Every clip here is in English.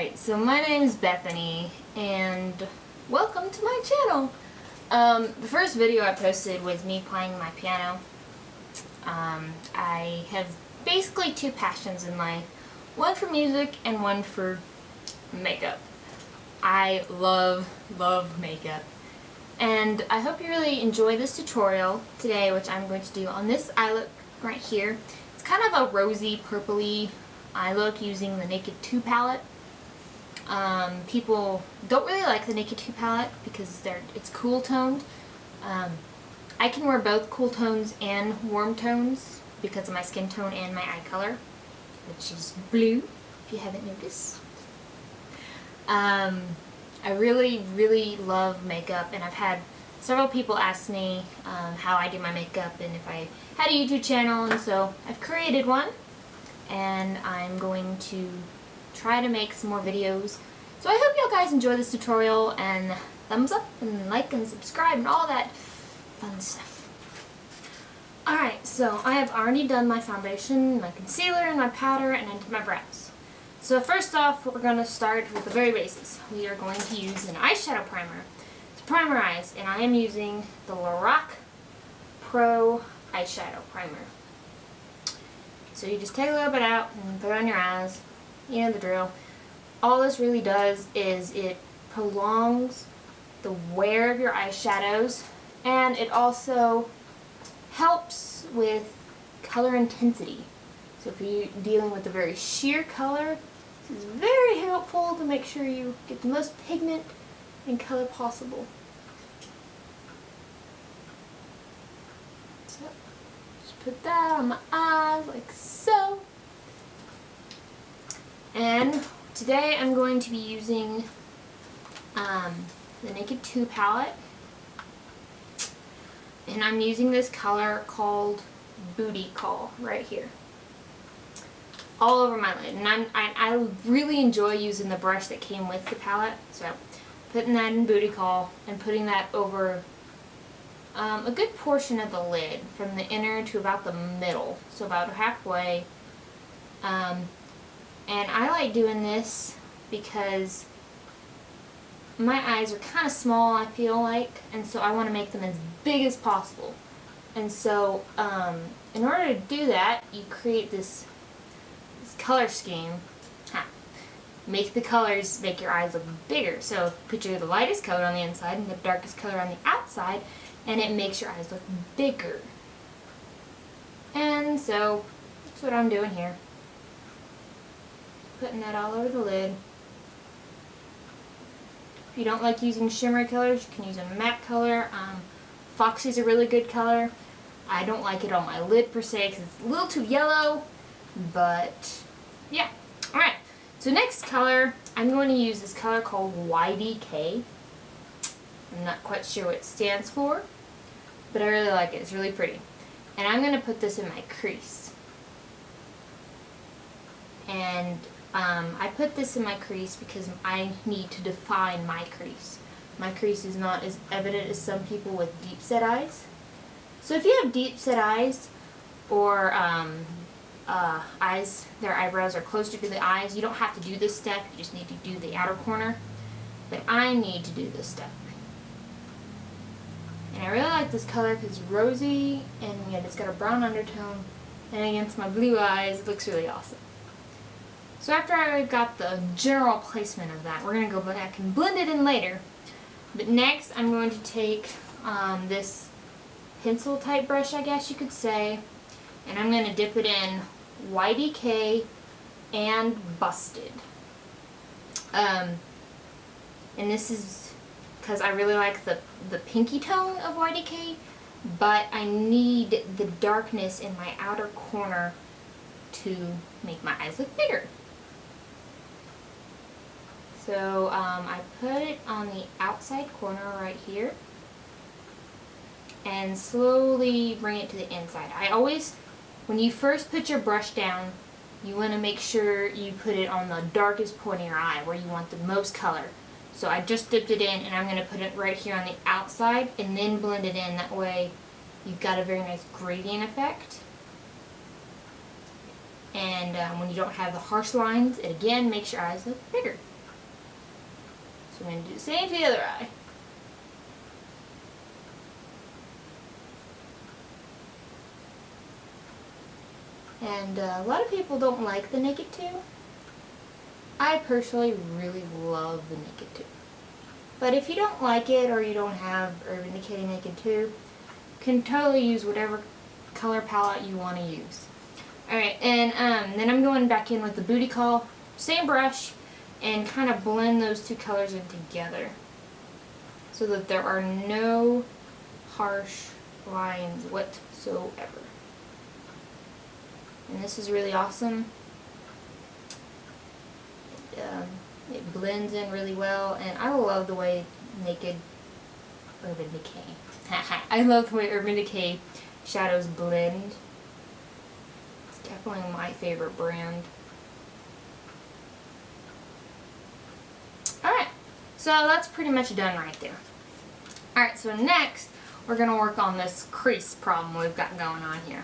Alright, so my name is Bethany, and welcome to my channel. The first video I posted was me playing my piano. I have basically two passions in life. One for music and one for makeup. I love makeup. And I hope you really enjoy this tutorial today, which I'm going to do on this eye look right here. It's kind of a rosy, purpley eye look using the Naked 2 palette. People don't really like the Naked 2 palette because it's cool toned. I can wear both cool tones and warm tones because of my skin tone and my eye color, which is blue, if you haven't noticed. I really love makeup, and I've had several people ask me how I do my makeup and if I had a YouTube channel, and so I've created one, and I'm going to try to make some more videos. So I hope you guys enjoy this tutorial, and thumbs up and like and subscribe and all that fun stuff. Alright, so I have already done my foundation, my concealer, and my powder, and I did my brows. So first off, we're going to start with the very basics. We are going to use an eyeshadow primer to prime our eyes, and I am using the Lorac Pro eyeshadow primer. So you just take a little bit out and put it on your eyes. You know the drill. All this really does is it prolongs the wear of your eyeshadows, and it also helps with color intensity. So if you're dealing with a very sheer color, this is very helpful to make sure you get the most pigment and color possible. So just put that on my eyes like so. And today I'm going to be using the Naked 2 palette, and I'm using this color called Booty Call right here, all over my lid. And I really enjoy using the brush that came with the palette, so putting that in Booty Call and putting that over a good portion of the lid, from the inner to about the middle, so about halfway. And I like doing this because my eyes are kind of small, I feel like, and so I want to make them as big as possible. And so in order to do that, you create this color scheme. Make the colors make your eyes look bigger. So picture the lightest color on the inside and the darkest color on the outside, and it makes your eyes look bigger. And so that's what I'm doing here. Putting that all over the lid. If you don't like using shimmery colors, you can use a matte color. Foxy's a really good color. I don't like it on my lid per se because it's a little too yellow, but yeah. Alright, so next color, I'm going to use this color called YDK. I'm not quite sure what it stands for, but I really like it. It's really pretty. And I'm going to put this in my crease. And I put this in my crease because I need to define my crease. My crease is not as evident as some people with deep set eyes. So if you have deep set eyes, or eyes, their eyebrows are closer to the eyes, you don't have to do this step, you just need to do the outer corner. But I need to do this step. And I really like this color because it's rosy, and yet it's got a brown undertone, and against my blue eyes, it looks really awesome. So after I got the general placement of that, we're going to go back and blend it in later. But next I'm going to take this pencil type brush, I guess you could say, and I'm going to dip it in YDK and Busted. And this is because I really like the pinky tone of YDK, but I need the darkness in my outer corner to make my eyes look bigger. So I put it on the outside corner right here and slowly bring it to the inside. I always, when you first put your brush down, you want to make sure you put it on the darkest point of your eye where you want the most color. So I just dipped it in, and I'm going to put it right here on the outside and then blend it in. That way you've got a very nice gradient effect. And when you don't have the harsh lines, it again makes your eyes look bigger. So I'm going to do the same to the other eye. And a lot of people don't like the Naked 2. I personally really love the Naked 2. But if you don't like it or you don't have Urban Decay Naked 2, you can totally use whatever color palette you want to use. Alright, and then I'm going back in with the Booty Call, same brush, and kind of blend those two colors in together so that there are no harsh lines whatsoever. And this is really awesome. It blends in really well, and I love the way Urban Decay. I love the way Urban Decay shadows blend. It's definitely my favorite brand. Alright, so that's pretty much done right there. Alright, so next we're going to work on this crease problem we've got going on here.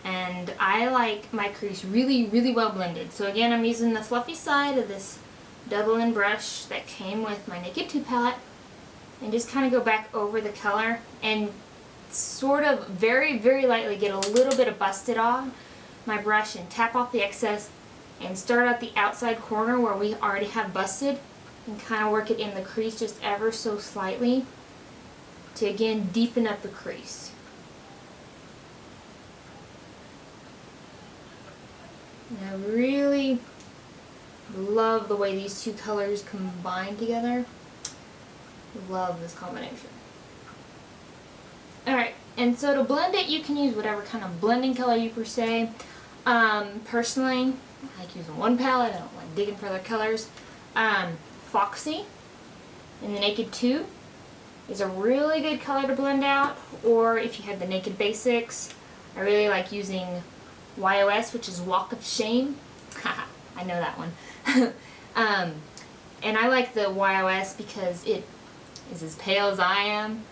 And I like my crease really, really well blended. So again, I'm using the fluffy side of this double-in brush that came with my Naked 2 palette. And just kind of go back over the color and sort of very, very lightly get a little bit of busted on my brush and tap off the excess and start at the outside corner where we already have busted and kind of work it in the crease just ever so slightly to again deepen up the crease. And I really love the way these two colors combine together. Love this combination. Alright, and so to blend it, you can use whatever kind of blending color you per se. Personally, I like using one palette. I don't like digging for other colors. Foxy in the Naked 2 is a really good color to blend out. Or if you have the Naked Basics, I really like using YOS, which is Walk of Shame. Haha, I know that one. And I like the YOS because it is as pale as I am,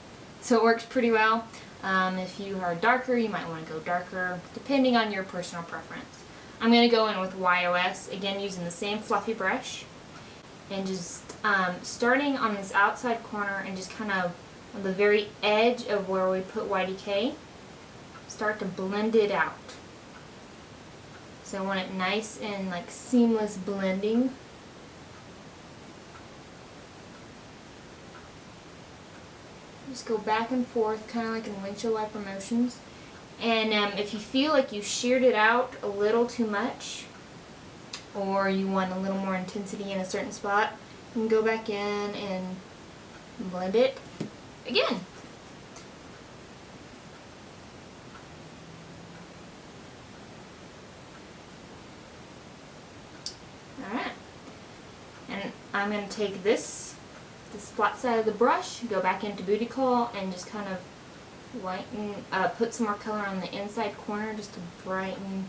so it works pretty well. If you are darker, you might want to go darker, depending on your personal preference. I'm going to go in with YOS, again using the same fluffy brush, and just starting on this outside corner and just kind of on the very edge of where we put YDK, start to blend it out. So I want it nice and like seamless blending. Just go back and forth, kind of like in windshield wiper motions. And if you feel like you sheared it out a little too much, or you want a little more intensity in a certain spot, you can go back in and blend it again. Alright, and I'm going to take this flat side of the brush, go back into Booty Call, and just kind of lighten, put some more color on the inside corner just to brighten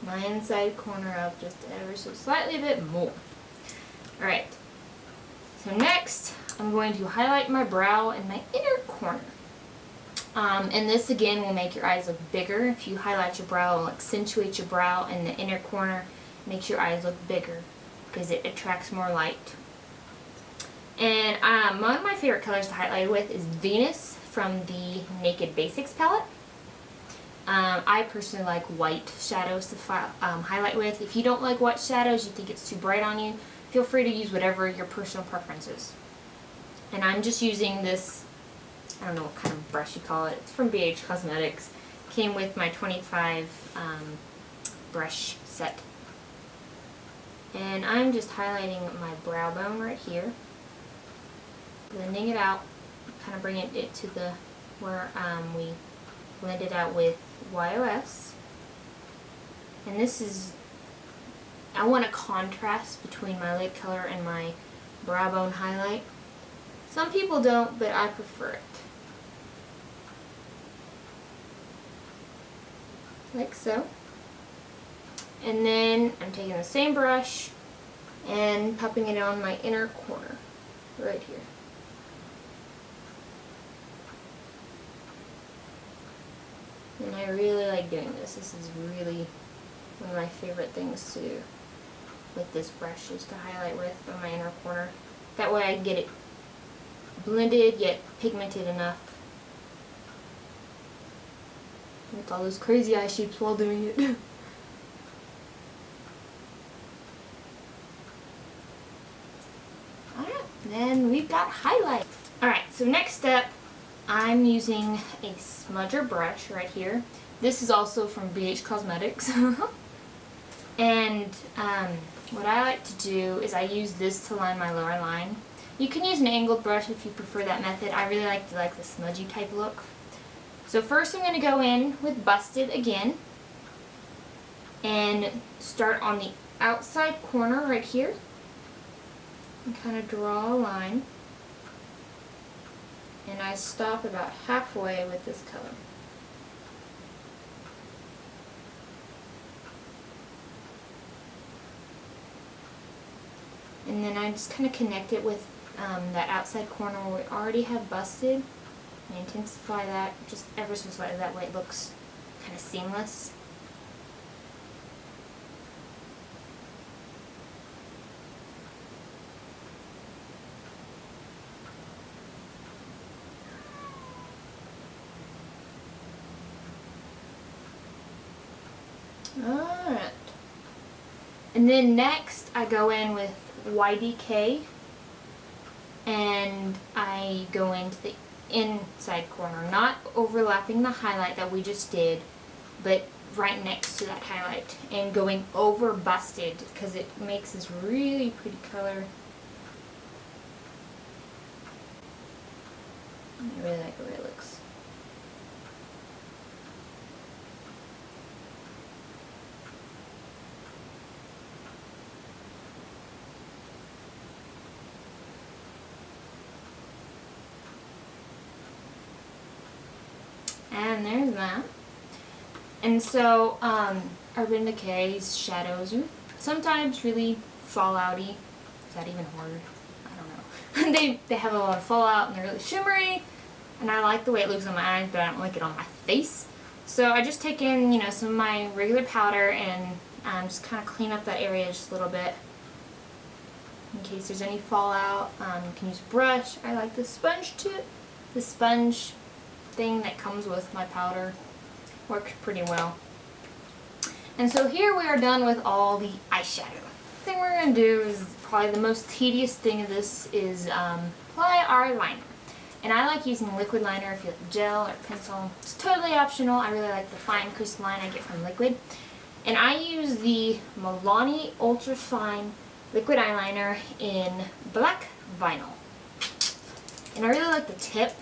my inside corner up just ever so slightly a bit more. Alright, so next I'm going to highlight my brow and my inner corner. And this again will make your eyes look bigger. If you highlight your brow, it will accentuate your brow, and the inner corner makes your eyes look bigger because it attracts more light. And one of my favorite colors to highlight with is Venus from the Naked Basics palette. I personally like white shadows to highlight with. If you don't like white shadows, you think it's too bright on you, feel free to use whatever your personal preference is. And I'm just using this, I don't know what kind of brush you call it. It's from BH Cosmetics. Came with my 25 brush set. And I'm just highlighting my brow bone right here. Blending it out, kind of bringing it to the where we blend it out with YOS. And this is, I want a contrast between my lid color and my brow bone highlight. Some people don't, but I prefer it. Like so. And then I'm taking the same brush and popping it on my inner corner, right here. And I really like doing this. This is really one of my favorite things to do with this brush, is to highlight with on my inner corner. That way I can get it blended yet pigmented enough. Make all those crazy eye shapes while doing it. Alright, then we've got highlight. Alright, so next up, I'm using a smudger brush right here. This is also from BH Cosmetics. And what I like to do is I use this to line my lower line. You can use an angled brush if you prefer that method. I really like the smudgy type look. So first I'm going to go in with Busted again and start on the outside corner right here and kind of draw a line. And I stop about halfway with this color. And then I just kind of connect it with that outside corner where we already have Busted. And intensify that just ever so slightly, that way it looks kind of seamless. Alright. And then next I go in with YDK and I go into the inside corner, not overlapping the highlight that we just did, but right next to that highlight, and going over Busted because it makes this really pretty color. I really like the way it looks. And there's that. And so, Urban Decay's shadows are sometimes really fallouty. Is that even a word? I don't know. they have a lot of fallout and they're really shimmery. And I like the way it looks on my eyes, but I don't like it on my face. So I just take in, some of my regular powder and just kind of clean up that area just a little bit. In case there's any fallout, you can use a brush. I like the sponge tip. The sponge thing that comes with my powder works pretty well. And so here we are done with all the eyeshadow. The thing we're going to do is probably the most tedious thing of this is apply our liner. And I like using liquid liner if you like gel or pencil. It's totally optional. I really like the fine crisp line I get from liquid. And I use the Milani Ultra Fine Liquid Eyeliner in Black Vinyl. And I really like the tip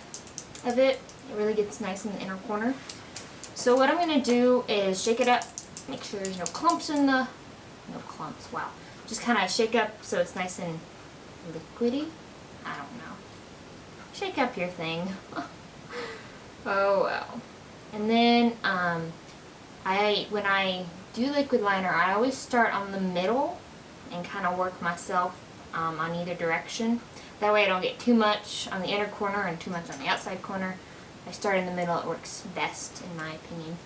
of it. It really gets nice in the inner corner. So what I'm going to do is shake it up, make sure there's no clumps in the, no clumps, wow. Just kind of shake up so it's nice and liquidy. I don't know. Shake up your thing. Oh well. And then when I do liquid liner, I always start on the middle and kind of work myself on either direction. That way I don't get too much on the inner corner and too much on the outside corner. I start in the middle, it works best in my opinion.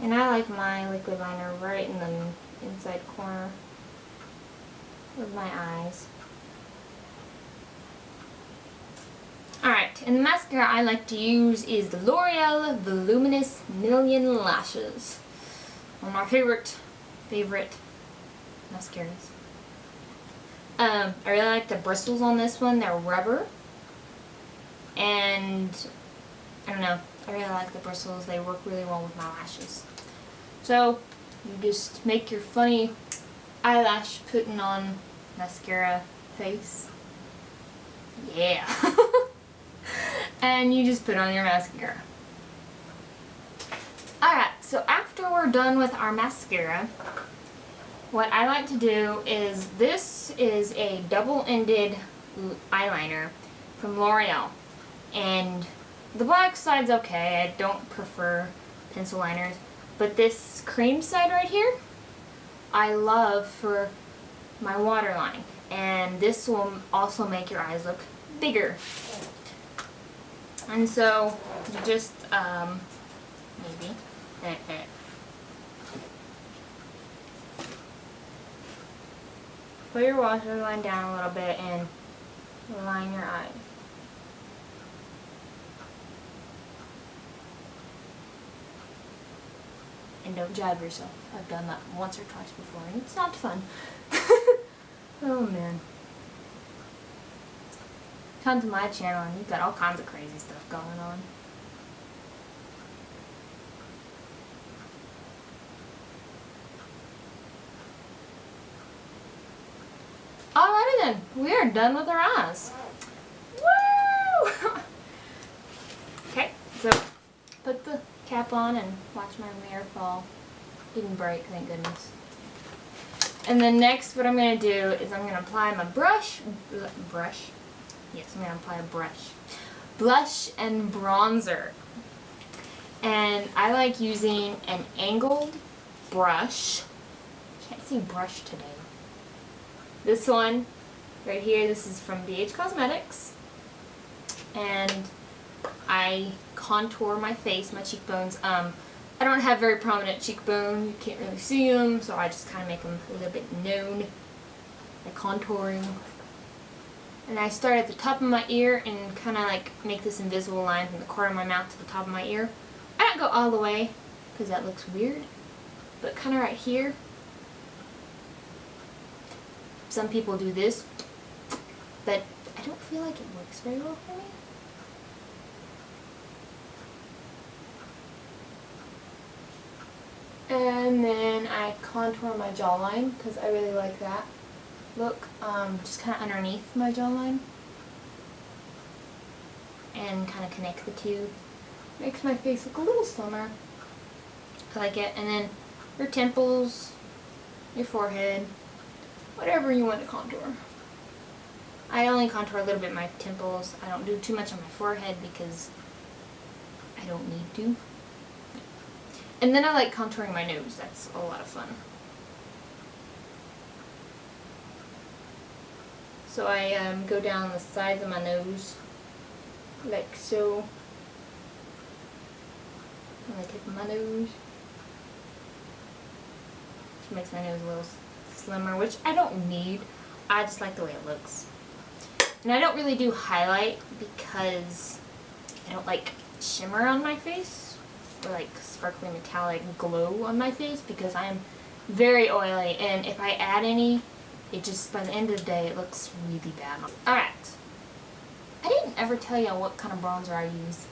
And I like my liquid liner right in the inside corner of my eyes. Alright, and the mascara I like to use is the L'Oreal Voluminous Million Lashes. One of my favorite mascaras. I really like the bristles on this one. They're rubber. And I don't know. I really like the bristles. They work really well with my lashes. So you just make your funny eyelash putting on mascara face. Yeah. And you just put on your mascara. Alright, so after we're done with our mascara, what I like to do is, this is a double-ended eyeliner from L'Oreal. And the black side's okay, I don't prefer pencil liners. But this cream side right here, I love for my waterline. And this will also make your eyes look bigger. And so, you just, maybe, Put your waterline down a little bit and line your eyes. And don't jab yourself. I've done that once or twice before and it's not fun. Oh man. Come to my channel and you've got all kinds of crazy stuff going on. Alrighty then, we are done with our eyes. Woo! Okay, so put the cap on and watch my mirror fall. Didn't break, thank goodness. And then next what I'm going to do is I'm going to apply my brush. Yes, I'm going to apply a brush. Blush and bronzer. And I like using an angled brush. Can't see brush today. This one right here, this is from BH Cosmetics. And I contour my face, my cheekbones. I don't have very prominent cheekbones. You can't really see them, so I just kind of make them a little bit known by contouring. And I start at the top of my ear and kind of like make this invisible line from the corner of my mouth to the top of my ear. I don't go all the way because that looks weird, but kind of right here. Some people do this, but I don't feel like it works very well for me. And then I contour my jawline because I really like that look, just kind of underneath my jawline. And kind of connect the two. Makes my face look a little slimmer. I like it. And then your temples, your forehead, whatever you want to contour. I only contour a little bit my temples. I don't do too much on my forehead because I don't need to. And then I like contouring my nose. That's a lot of fun. So I go down the sides of my nose like so. On the tip of my nose. Which makes my nose a little slimmer, which I don't need. I just like the way it looks. And I don't really do highlight because I don't like shimmer on my face or like sparkly metallic glow on my face because I am very oily, and if I add any, it just, by the end of the day, it looks really bad. Alright. I didn't ever tell you what kind of bronzer I use.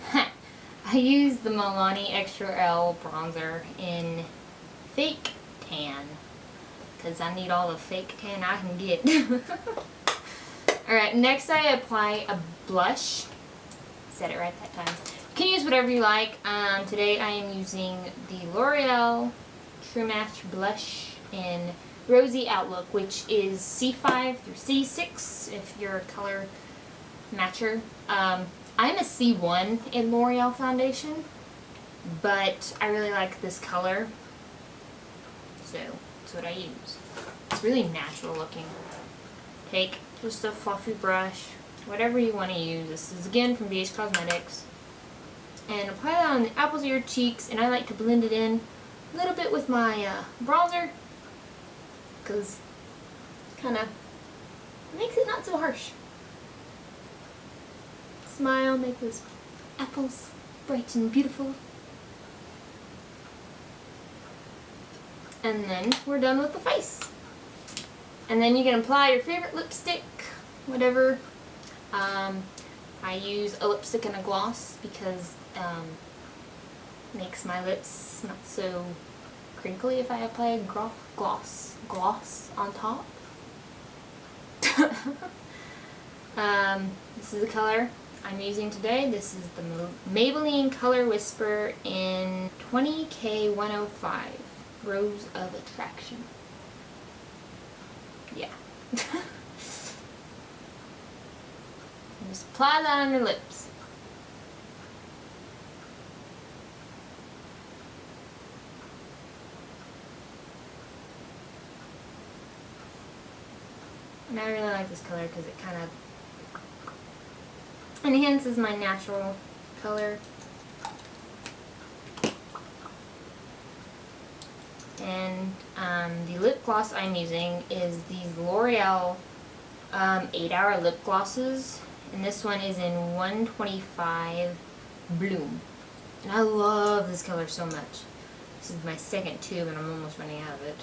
I use the Milani Extra L bronzer in Fake Tan because I need all the fake tan I can get. Alright, next I apply a blush. Said it right that time. You can use whatever you like. Today I am using the L'Oreal True Match blush in Rosy Outlook, which is C5 through C6 if you're a color matcher. I'm a C1 in L'Oreal foundation, but I really like this color, so that's what I use. It's really natural looking. Take just a fluffy brush, whatever you want to use. This is again from BH Cosmetics. And apply that on the apples of your cheeks, and I like to blend it in a little bit with my bronzer because it kind of makes it not so harsh. Smile, make those apples bright and beautiful. And then we're done with the face. And then you can apply your favorite lipstick, whatever. I use a lipstick and a gloss because it makes my lips not so crinkly if I apply a gloss on top. This is the color I'm using today. This is the Maybelline Color Whisper in 20K105 Rose of Attraction. Yeah. And just apply that on your lips. And I really like this color because it kind of enhances my natural color. And the lip gloss I'm using is these L'Oreal 8-hour lip glosses. And this one is in 125 Bloom. And I love this color so much. This is my second tube and I'm almost running out of it.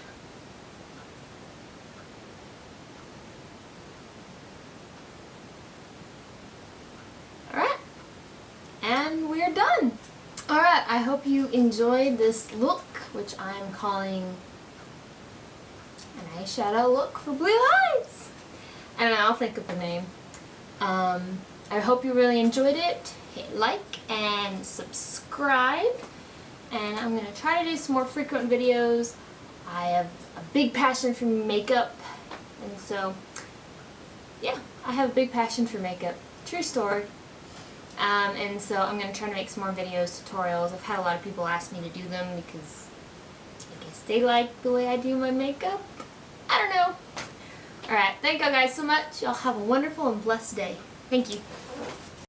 Alright. And we're done. Alright, I hope you enjoyed this look, which I'm calling an eyeshadow look for blue eyes. I don't know, I'll think of the name. I hope you really enjoyed it. Hit like and subscribe. And I'm going to try to do some more frequent videos. I have a big passion for makeup. And so, yeah, I have a big passion for makeup. True story. And so I'm going to try to make some more videos, tutorials. I've had a lot of people ask me to do them because I guess they like the way I do my makeup. I don't know. Alright, thank you guys so much. Y'all have a wonderful and blessed day. Thank you.